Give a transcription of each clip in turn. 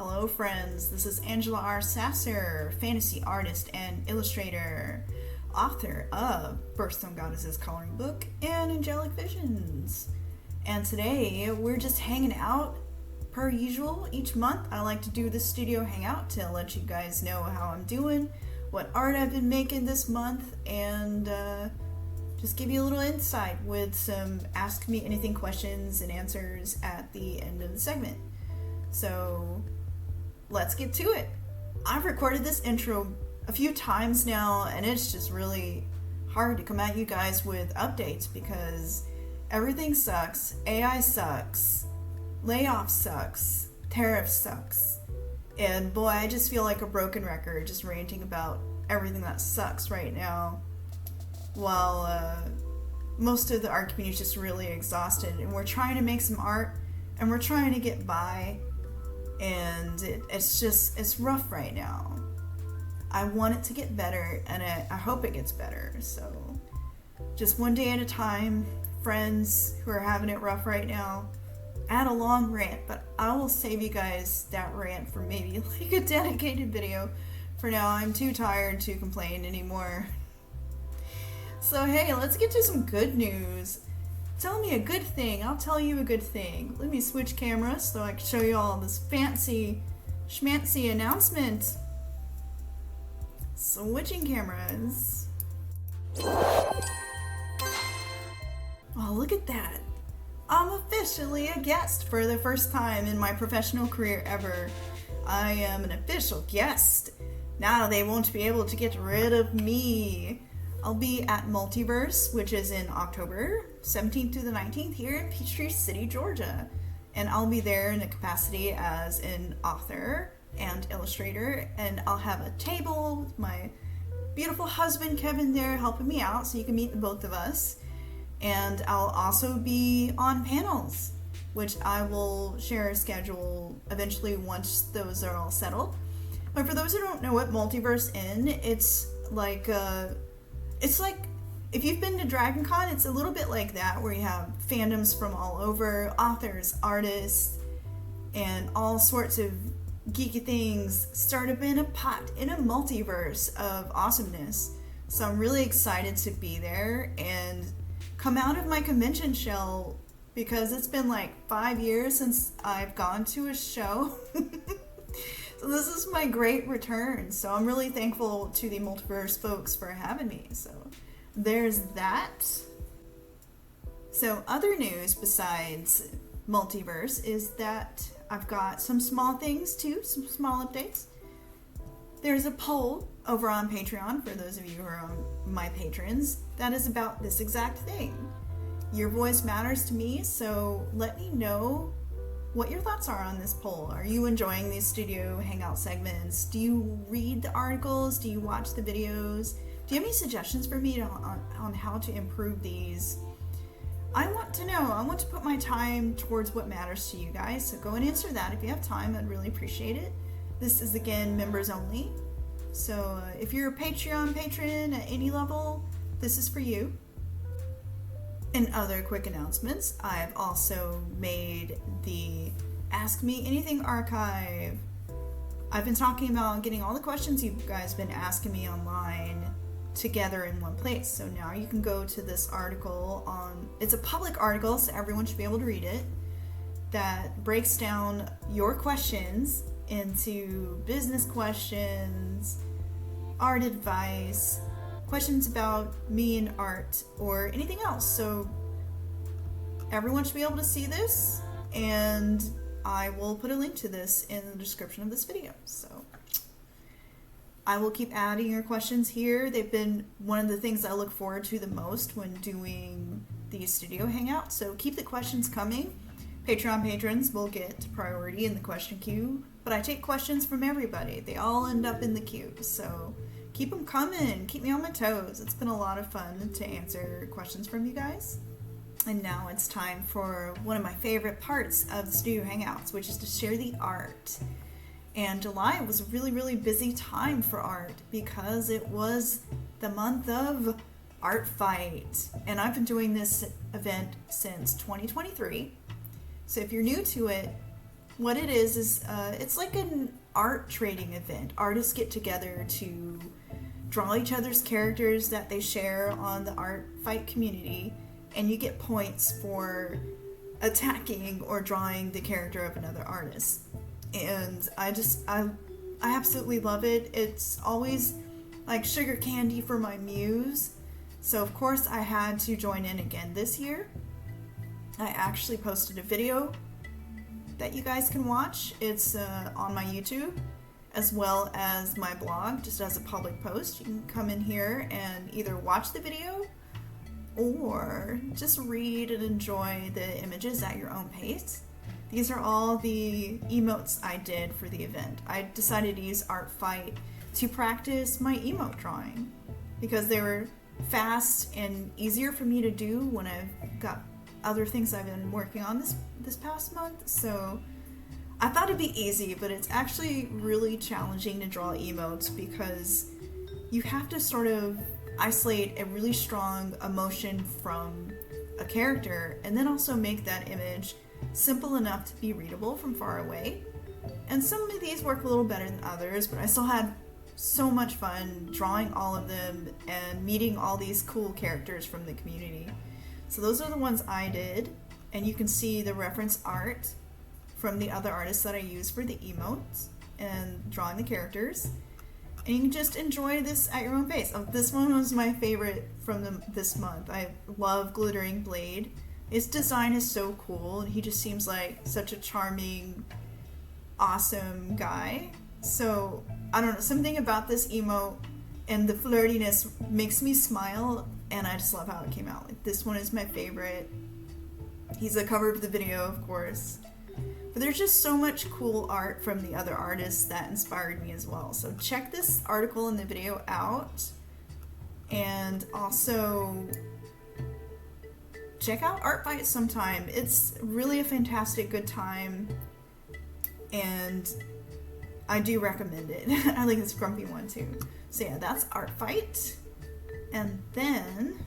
Hello friends, this is Angela R. Sasser, fantasy artist and illustrator, author of Birthstone Goddesses Coloring Book and Angelic Visions. And today we're just hanging out per usual. Each month I like to do the studio hangout to let you guys know how I'm doing, what art I've been making this month, and just give you a little insight with some Ask Me Anything questions and answers at the end of the segment. So let's get to it. I've recorded this intro a few times now, and it's just really hard to come at you guys with updates because everything sucks. AI sucks. Layoff sucks. Tariff sucks. And boy, I just feel like a broken record just ranting about everything that sucks right now, while most of the art community is just really exhausted, and we're trying to make some art and we're trying to get by, and it's rough right now. I want it to get better, and I hope it gets better. So just one day at a time. Friends who are having it rough right now, add a long rant, but I will save you guys that rant for maybe like a dedicated video. For now, I'm too tired to complain anymore. So hey, let's get to some good news. Tell me a good thing, I'll tell you a good thing. Let me switch cameras so I can show you all this fancy schmancy announcement. Switching cameras. Oh, look at that. I'm officially a guest for the first time in my professional career ever. I am an official guest. Now they won't be able to get rid of me. I'll be at Multiverse, which is in October 17th to the 19th here in Peachtree City, Georgia. And I'll be there in a capacity as an author and illustrator. And I'll have a table with my beautiful husband, Kevin, there helping me out so you can meet the both of us. And I'll also be on panels, which I will share a schedule eventually once those are all settled. But for those who don't know what Multiverse is, it's like if you've been to Dragon Con, it's a little bit like that, where you have fandoms from all over, authors, artists, and all sorts of geeky things start up in a pot in a multiverse of awesomeness. So I'm really excited to be there and come out of my convention shell, because it's been like 5 years since I've gone to a show. So this is my great return. So I'm really thankful to the Multiverse folks for having me. So there's that. So other news besides Multiverse is that I've got some small things too, some small updates. There's a poll over on Patreon for those of you who are my patrons that is about this exact thing. Your voice matters to me, so let me know what your thoughts are on this poll. Are you enjoying these studio hangout segments? Do you read the articles? Do you watch the videos? Do you have any suggestions for me on how to improve these? I want to know. I want to put my time towards what matters to you guys, so go and answer that if you have time. I'd really appreciate it. This is, again, members only. So if you're a Patreon patron at any level, this is for you. And other quick announcements, I've also made the Ask Me Anything archive. I've been talking about getting all the questions you guys have been asking me online together in one place. So now you can go to this article it's a public article, so everyone should be able to read it, that breaks down your questions into business questions, art advice, questions about me and art, or anything else. So everyone should be able to see this, and I will put a link to this in the description of this video. So I will keep adding your questions here. They've been one of the things I look forward to the most when doing these studio hangouts. So keep the questions coming. Patreon patrons will get priority in the question queue, but I take questions from everybody. They all end up in the queue. So keep them coming. Keep me on my toes. It's been a lot of fun to answer questions from you guys. And now it's time for one of my favorite parts of the studio hangouts, which is to share the art. And July was a really, really busy time for art because it was the month of Art Fight. And I've been doing this event since 2023. So if you're new to it, what it is it's like an art trading event. Artists get together to draw each other's characters that they share on the art fight community, and you get points for attacking or drawing the character of another artist. And I absolutely love it. It's always like sugar candy for my muse. So of course I had to join in again this year. I actually posted a video that you guys can watch. It's on my YouTube as well as my blog, just as a public post. You can come in here and either watch the video or just read and enjoy the images at your own pace. These are all the emotes I did for the event. I decided to use Art Fight to practice my emote drawing because they were fast and easier for me to do when I've got other things I've been working on this past month. So I thought it'd be easy, but it's actually really challenging to draw emotes because you have to sort of isolate a really strong emotion from a character and then also make that image simple enough to be readable from far away. And some of these work a little better than others, but I still had so much fun drawing all of them and meeting all these cool characters from the community. So those are the ones I did, and you can see the reference art from the other artists that I use for the emotes and drawing the characters. And you can just enjoy this at your own pace. This one was my favorite from this month. I love Glittering Blade. His design is so cool, and he just seems like such a charming, awesome guy. So, I don't know, something about this emote and the flirtiness makes me smile, and I just love how it came out. Like, this one is my favorite. He's the cover of the video, of course. But there's just so much cool art from the other artists that inspired me as well. So check this article in the video out. And also check out Art Fight sometime. It's really a fantastic good time. And I do recommend it. I like this grumpy one too. So yeah, that's Art Fight. And then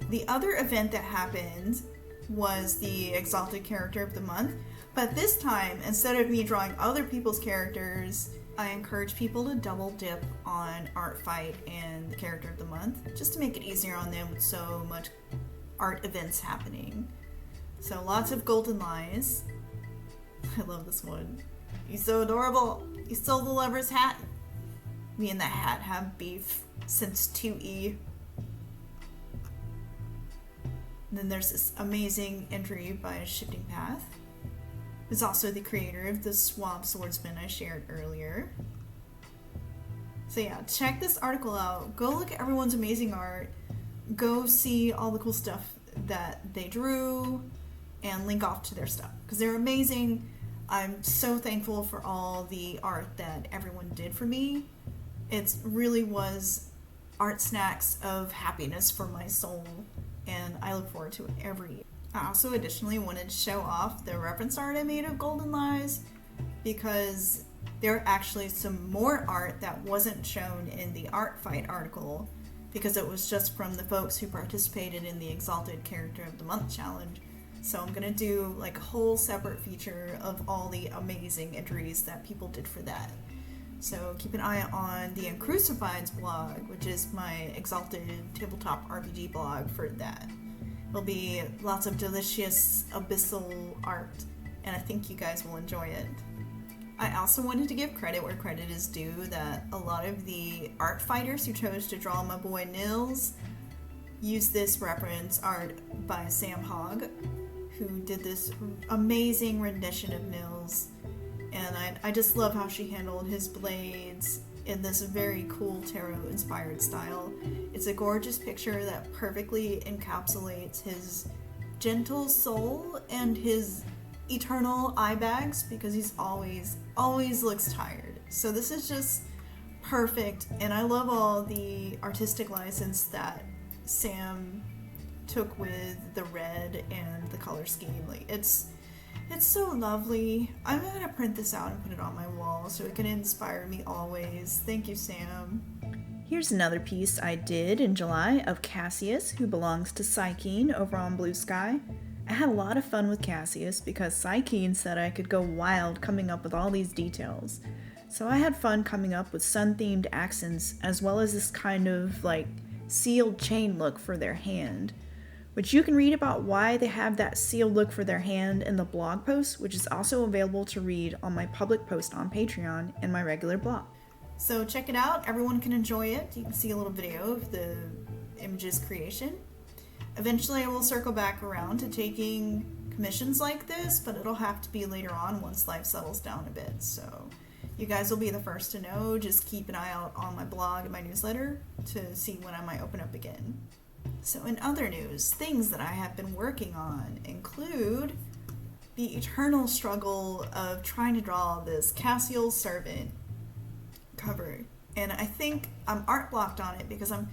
the other event that happened was the Exalted Character of the Month. But this time, instead of me drawing other people's characters, I encourage people to double dip on Art Fight and the Character of the Month, just to make it easier on them with so much art events happening. So lots of golden lies. I love this one. He's so adorable. He stole the lover's hat. Me and the hat have beef since 2E. And then there's this amazing entry by Shifting Path. He's also the creator of the Swab Swordsman I shared earlier. So yeah, check this article out. Go look at everyone's amazing art. Go see all the cool stuff that they drew and link off to their stuff because they're amazing. I'm so thankful for all the art that everyone did for me. It really was art snacks of happiness for my soul, and I look forward to it every year. I also additionally wanted to show off the reference art I made of Golden Lies because there are actually some more art that wasn't shown in the Art Fight article because it was just from the folks who participated in the Exalted Character of the Month challenge. So I'm gonna do like a whole separate feature of all the amazing entries that people did for that. So keep an eye on the Uncrucified's blog, which is my Exalted Tabletop RPG blog for that. There'll be lots of delicious abyssal art, and I think you guys will enjoy it. I also wanted to give credit where credit is due that a lot of the art fighters who chose to draw my boy Nils used this reference art by Sam Hogg, who did this amazing rendition of Nils. And I just love how she handled his blades in this very cool tarot-inspired style. It's a gorgeous picture that perfectly encapsulates his gentle soul and his eternal eye bags because he's always looks tired. So this is just perfect, and I love all the artistic license that Sam took with the red and the color scheme. Like it's so lovely. I'm gonna print this out and put it on my wall so it can inspire me always. Thank you, Sam. Here's another piece I did in July of Cassius, who belongs to Psycheen over on BlueSky. I had a lot of fun with Cassius because Psycheen said I could go wild coming up with all these details. So I had fun coming up with sun-themed accents as well as this kind of like sealed chain look for their hand, which you can read about why they have that sealed look for their hand in the blog post, which is also available to read on my public post on Patreon and my regular blog. So check it out, everyone can enjoy it. You can see a little video of the images creation. Eventually I will circle back around to taking commissions like this, but it'll have to be later on once life settles down a bit. So you guys will be the first to know. Just keep an eye out on my blog and my newsletter to see when I might open up again. So in other news, things that I have been working on include the eternal struggle of trying to draw this Cassius servant cover. And I think I'm art blocked on it because I'm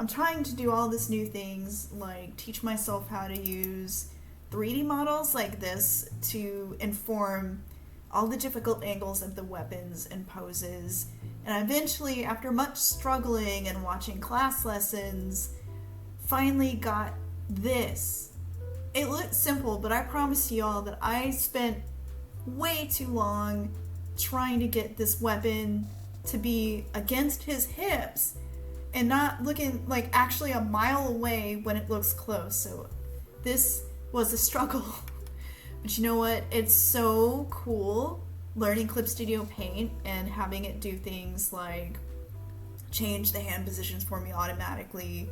trying to do all this new things, like teach myself how to use 3D models like this to inform all the difficult angles of the weapons and poses. And eventually, after much struggling and watching class lessons, finally got this. It looks simple, but I promise y'all that I spent way too long trying to get this weapon to be against his hips and not looking like actually a mile away when it looks close. So this was a struggle. But you know what? It's so cool learning Clip Studio Paint and having it do things like change the hand positions for me automatically.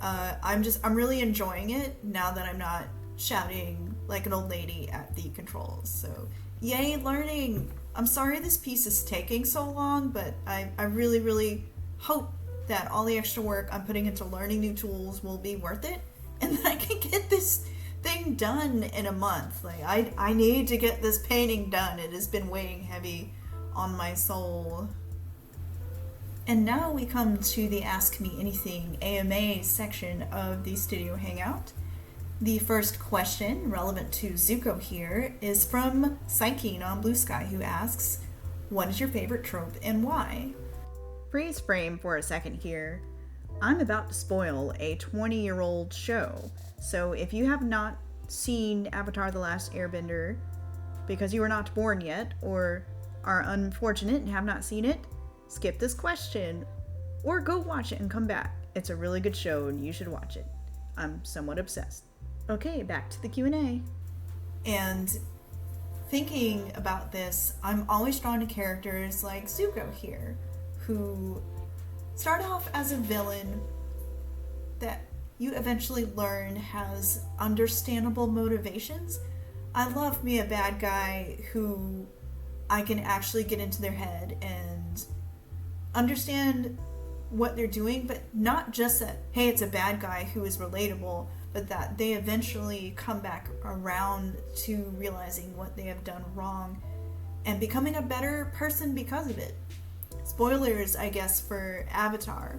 I'm really enjoying it now that I'm not shouting like an old lady at the controls. So yay, learning! I'm sorry this piece is taking so long, but I really, really hope that all the extra work I'm putting into learning new tools will be worth it, and that I can get this thing done in a month. Like I need to get this painting done. It has been weighing heavy on my soul. And now we come to the Ask Me Anything AMA section of the Studio Hangout. The first question, relevant to Zuko here, is from Psycheen on BlueSky, who asks, what is your favorite trope and why? Freeze frame for a second here. I'm about to spoil a 20-year-old show, so if you have not seen Avatar: The Last Airbender because you were not born yet, or are unfortunate and have not seen it, skip this question, or go watch it and come back. It's a really good show and you should watch it. I'm somewhat obsessed. Okay, back to the Q&A. And thinking about this, I'm always drawn to characters like Zuko here, who start off as a villain that you eventually learn has understandable motivations. I love me a bad guy who I can actually get into their head and understand what they're doing, but not just that, hey, it's a bad guy who is relatable, but that they eventually come back around to realizing what they have done wrong and becoming a better person because of it. Spoilers, I guess, for Avatar,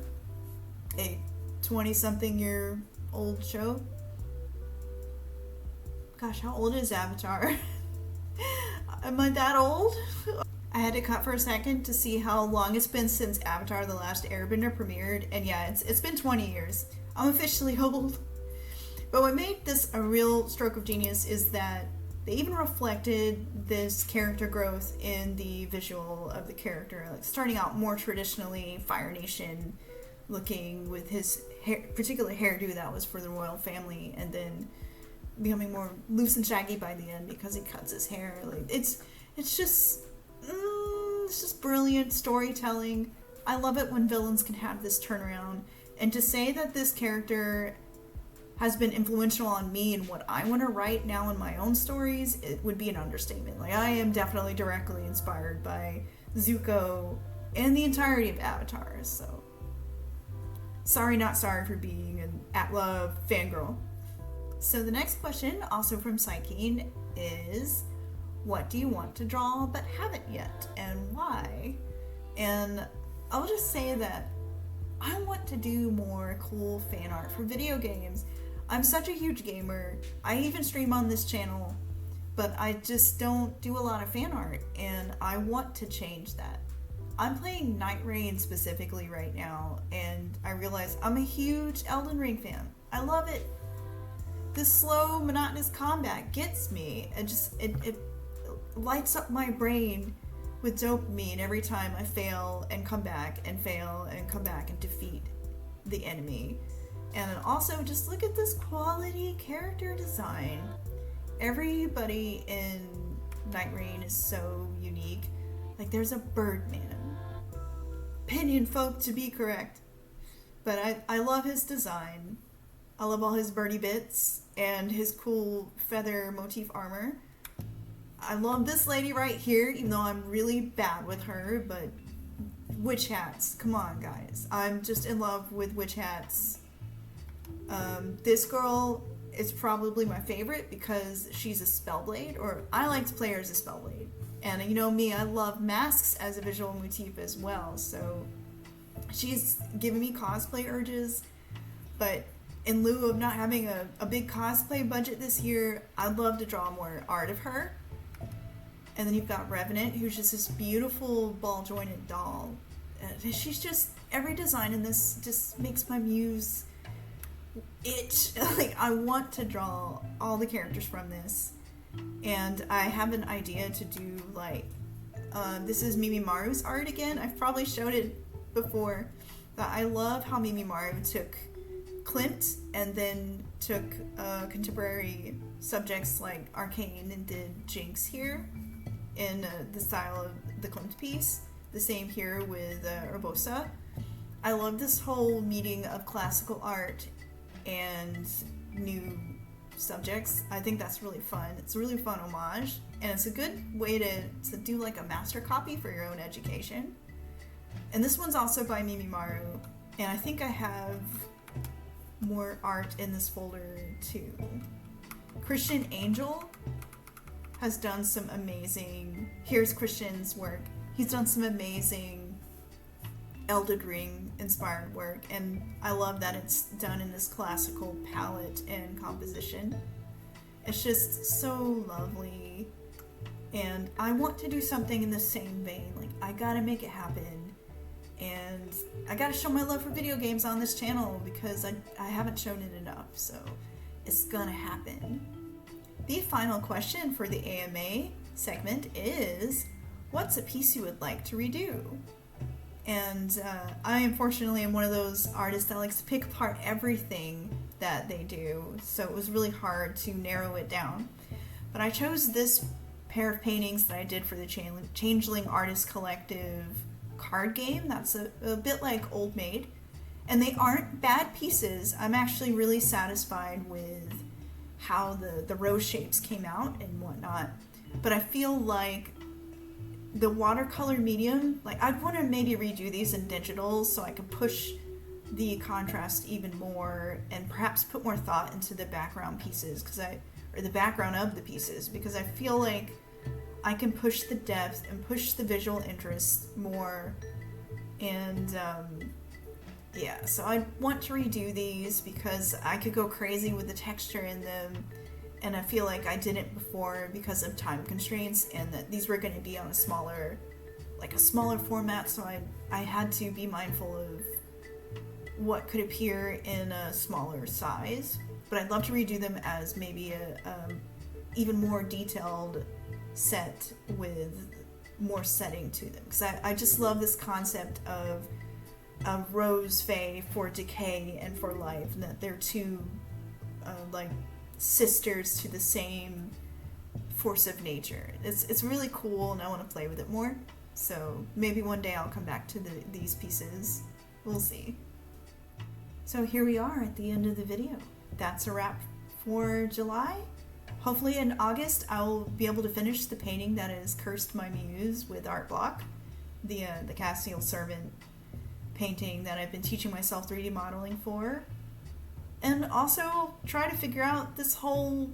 a 20-something-year-old show. Gosh, how old is Avatar? Am I that old? I had to cut for a second to see how long it's been since Avatar: The Last Airbender premiered, and yeah, it's been 20 years. I'm officially old. But what made this a real stroke of genius is that they even reflected this character growth in the visual of the character, like starting out more traditionally Fire Nation looking with his particular hairdo that was for the royal family, and then becoming more loose and shaggy by the end because he cuts his hair. Like it's just brilliant storytelling. I love it when villains can have this turnaround, and to say that this character has been influential on me and what I want to write now in my own stories, it would be an understatement. Like, I am definitely directly inspired by Zuko and the entirety of Avatar, so sorry not sorry for being an at-love fangirl. So the next question, also from Psycheen, is what do you want to draw but haven't yet, and why? And I'll just say that I want to do more cool fan art for video games. I'm such a huge gamer. I even stream on this channel, but I just don't do a lot of fan art, and I want to change that. I'm playing Night Rain specifically right now, and I realize I'm a huge Elden Ring fan. I love it. This slow, monotonous combat gets me. It lights up my brain with dopamine every time I fail and come back and fail and come back and defeat the enemy. And also, just look at this quality character design. Everybody in Night Rain is so unique. Like, there's a Birdman. Pinion folk, to be correct. But I love his design. I love all his birdie bits and his cool feather motif armor. I love this lady right here, even though I'm really bad with her, but witch hats. Come on, guys. I'm just in love with witch hats. This girl is probably my favorite because she's a Spellblade, or I like to play her as a Spellblade. And you know me, I love masks as a visual motif as well, so she's giving me cosplay urges, but in lieu of not having a big cosplay budget this year, I'd love to draw more art of her. And then you've got Revenant, who's just this beautiful ball-jointed doll. She's just, every design in this just makes my muse itch. Like, I want to draw all the characters from this. And I have an idea to do, like, this is Mimimaru's art again. I've probably showed it before. But I love how Mimimaru took Klimt and then took contemporary subjects like Arcane and did Jinx here in the style of the Klimt piece. The same here with Urbosa. I love this whole meeting of classical art and new subjects. I think that's really fun. It's a really fun homage, and it's a good way to do like a master copy for your own education. And this one's also by Mimimaru, and I think I have more art in this folder too. Christian Angel has done some amazing, here's Christian's work. He's done some amazing Elden Ring inspired work, and I love that it's done in this classical palette and composition. It's just so lovely, and I want to do something in the same vein. Like, I gotta make it happen, and I gotta show my love for video games on this channel because I haven't shown it enough, so it's gonna happen. The final question for the AMA segment is, what's a piece you would like to redo? And I unfortunately am one of those artists that likes to pick apart everything that they do, so it was really hard to narrow it down. But I chose this pair of paintings that I did for the Changeling Artist Collective card game. That's a bit like Old Maid. And they aren't bad pieces. I'm actually really satisfied with how the rose shapes came out and whatnot. But I feel like the watercolor medium, like, I'd want to maybe redo these in digital so I could push the contrast even more and perhaps put more thought into the background pieces, or the background of the pieces, because I feel like I can push the depth and push the visual interest more. And yeah, so I want to redo these because I could go crazy with the texture in them, and I feel like I didn't before because of time constraints, and that these were going to be on a smaller format, so I had to be mindful of what could appear in a smaller size. But I'd love to redo them as maybe a even more detailed set with more setting to them, because I just love this concept of Rose Fae for decay and for life, and that they're two like sisters to the same force of nature. It's really cool, and I want to play with it more. So maybe one day I'll come back to these pieces. We'll see. So here we are at the end of the video. That's a wrap for July. Hopefully in August I'll be able to finish the painting that has cursed my muse with art block, the Cassius servant painting that I've been teaching myself 3D modeling for. And also try to figure out this whole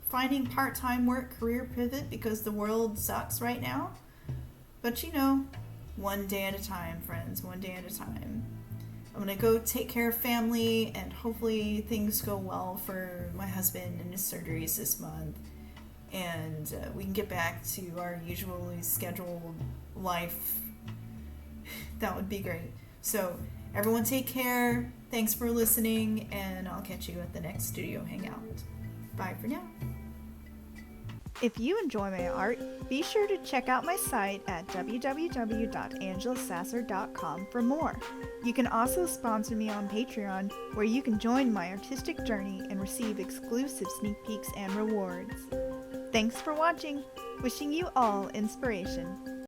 finding part-time work career pivot, because the world sucks right now. But you know, one day at a time, friends, one day at a time. I'm gonna go take care of family, and hopefully things go well for my husband and his surgeries this month, and we can get back to our usually scheduled life. That would be great. So everyone take care. Thanks for listening, and I'll catch you at the next studio hangout. Bye for now. If you enjoy my art, be sure to check out my site at www.angelasasser.com for more. You can also sponsor me on Patreon, where you can join my artistic journey and receive exclusive sneak peeks and rewards. Thanks for watching. Wishing you all inspiration.